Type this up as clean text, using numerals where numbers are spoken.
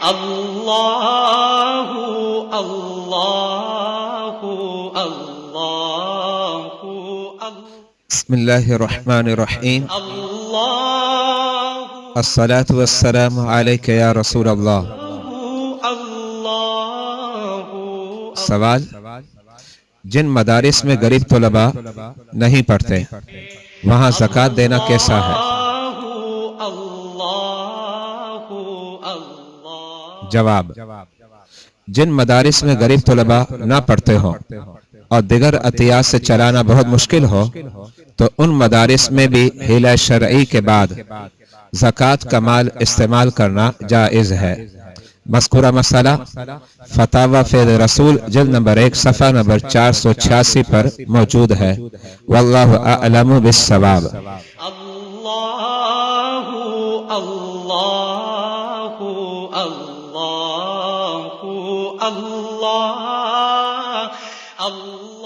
اللہ اللہ اللہ بسم اللہ الرحمن الرحیم اللہ الصلاة والسلام علیک یا رسول اللہ۔ سوال: جن مدارس میں غریب طلباء نہیں پڑھتے وہاں زکوٰۃ دینا کیسا ہے؟ جواب: جن مدارس میں غریب طلباء نہ پڑھتے ہوں اور دیگر عطیات سے چلانا بہت مشکل ہو تو ان مدارس میں بھی حیلہ شرعی کے بعد زکوٰۃ کا مال استعمال کرنا جائز ہے۔ مذکورہ مسئلہ فتاوی فیض رسول جلد نمبر 1 صفحہ نمبر 486 پر موجود ہے۔ واللہ اعلم بالصواب۔ اللہ اللہ اللہ اللہ اللہ